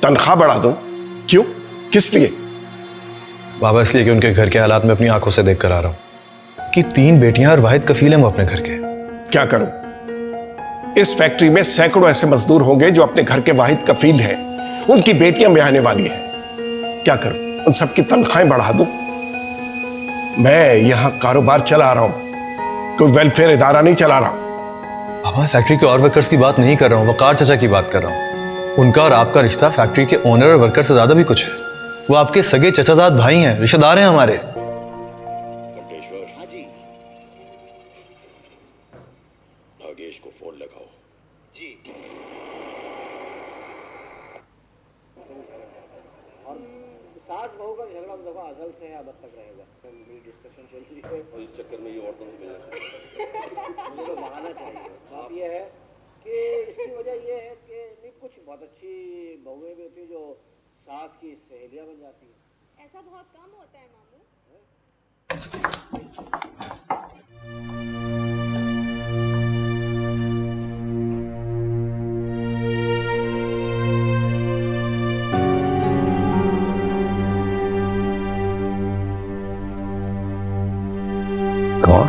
तनख्वाह बढ़ा दूं? क्यों? किस लिए? बाबा इसलिए कि उनके घर के हालात में अपनी आंखों से देख कर आ रहा हूं कि 3 बेटियां और वाहिद कफील हैं वो अपने घर के। क्या करूं? इस फैक्ट्री में सैकड़ों ऐसे मजदूर होंगे जो अपने घर के वाहिद कफील हैं, उनकी बेटियां भी आने वाली हैं। क्या करूं? उन सबकी तनख्वाहें बढ़ा दूं? मैं यहां कारोबार चला रहा हूं, कोई वेलफेयर इदारा नहीं चला रहा। बाबा फैक्ट्री के और वर्कर्स की बात नहीं कर रहा हूं, वकार चाचा की बात कर रहा हूं। उनका और आपका रिश्ता फैक्ट्री के ओनर और वर्कर से ज्यादा भी कुछ है। वो आपके सगे चचाजाद भाई हैं, रिश्तेदार हैं हमारे। हाँ जी। भागेश को फोन लगाओ। जी। और सास बहू का झगड़ा देखो असल से अब तक रहेगा, डिस्कशन चल रही है और इस चक्कर में ये औरतों से मिलना मुझे तो बहाना चाहिए। बात ये है कि इसकी वजह ये है कि नहीं कुछ बहुत अच्छी बहुएं भी होती जो सास की सहेलियां बन जाती है। ऐसा बहुत कम होता है मामू। कौन?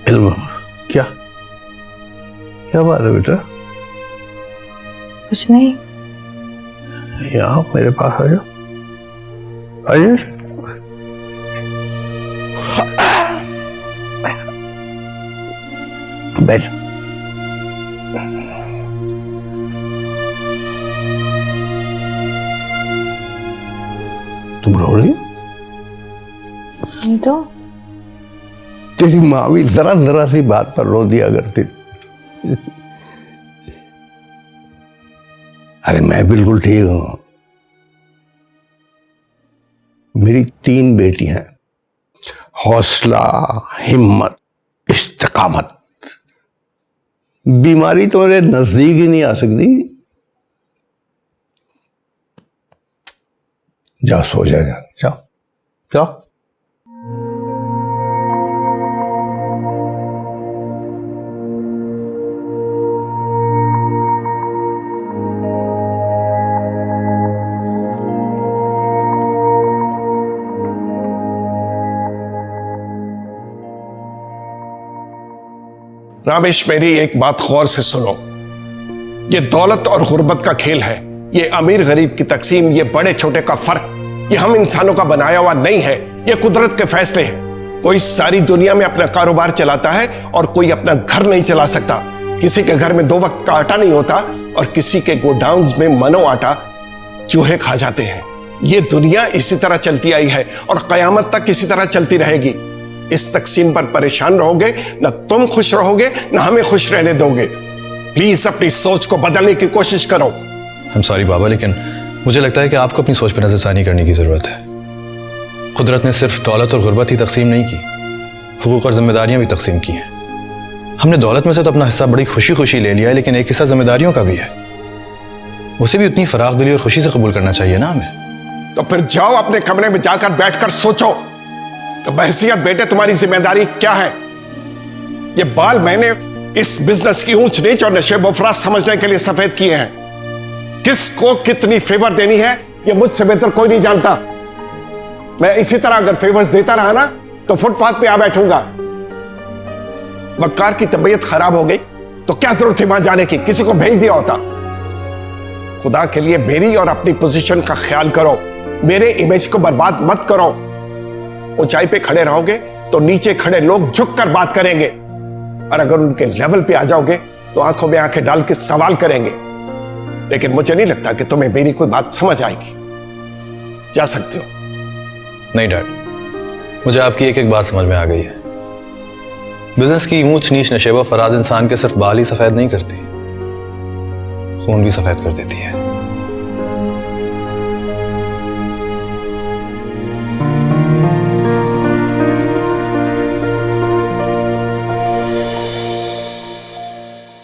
इल्म? क्या क्या बात है बेटा? कुछ नहीं। यहाँ मेरे पास आ जाओ। आइए। बैठ। तुम रो रही हो? नहीं तो। तेरी माँ भी जरा जरा सी बात पर रो दिया करती। अरे मैं बिल्कुल ठीक हूं। मेरी 3 बेटियां हैं, हौसला, हिम्मत, इस्तिकामत। बीमारी तो मेरे नजदीक ही नहीं आ सकती। जाओ सो जा, जाओ जाओ। रामेश, मेरी एक बात गौर से सुनो। ये दौलत और गुर्बत का खेल है, ये अमीर गरीब की तकसीम, ये बड़े छोटे का फर्क, ये हम इंसानों का बनाया हुआ नहीं है, ये कुदरत के फैसले हैं। कोई सारी दुनिया में अपना कारोबार चलाता है और कोई अपना घर नहीं चला सकता। किसी के घर में 2 वक्त का आटा नहीं होता और किसी के गोडाउन्स में मनो आटा चूहे खा जाते हैं। ये दुनिया इसी तरह चलती आई है और कयामत तक इसी तरह चलती रहेगी। इस तकसीम पर परेशान रहोगे, ना तुम खुश रहोगे ना हमें खुश रहने दोगे। प्लीज अपनी सोच को बदलने की कोशिश करो। हम सॉरी बाबा, लेकिन मुझे लगता है कि आपको अपनी सोच पर नजरसानी करने की जरूरत है। कुदरत ने सिर्फ दौलत और गुर्बत ही तकसीम नहीं की, हुकूक और जिम्मेदारियां भी तकसीम की हैं। हमने दौलत में से तो अपना हिस्सा बड़ी खुशी खुशी ले लिया है, लेकिन एक हिस्सा जिम्मेदारियों का भी है। उसे भी उतनी फराख दिली और खुशी से कबूल करना चाहिए ना हमें। तो फिर जाओ अपने कमरे में जाकर बैठकर सोचो, तो बहसियत बेटे तुम्हारी जिम्मेदारी क्या है। ये बाल मैंने इस बिजनेस की ऊंच नीच और नशे बफराज समझने के लिए सफेद किए हैं। किसको कितनी फेवर देनी है ये मुझसे बेहतर कोई नहीं जानता। मैं इसी तरह अगर फेवर्स देता रहा ना तो फुटपाथ पे आ बैठूंगा। वक्कार की तबीयत खराब हो गई तो क्या जरूरत थी वहां जाने की, किसी को भेज दिया होता। खुदा के लिए मेरी और अपनी पोजीशन का ख्याल करो, मेरे इमेज को बर्बाद मत करो। ऊंचाई पे खड़े रहोगे तो नीचे खड़े लोग झुककर बात करेंगे, और अगर उनके लेवल पे आ जाओगे तो आंखों में आंखें डाल के सवाल करेंगे। लेकिन मुझे नहीं लगता कि तुम्हें मेरी कोई बात समझ आएगी। जा सकते हो। नहीं डैड, मुझे आपकी एक एक बात समझ में आ गई है। बिजनेस की ऊंच नीच नशेबा फराज इंसान के सिर्फ बाल ही सफेद नहीं करती, खून भी सफेद कर देती है।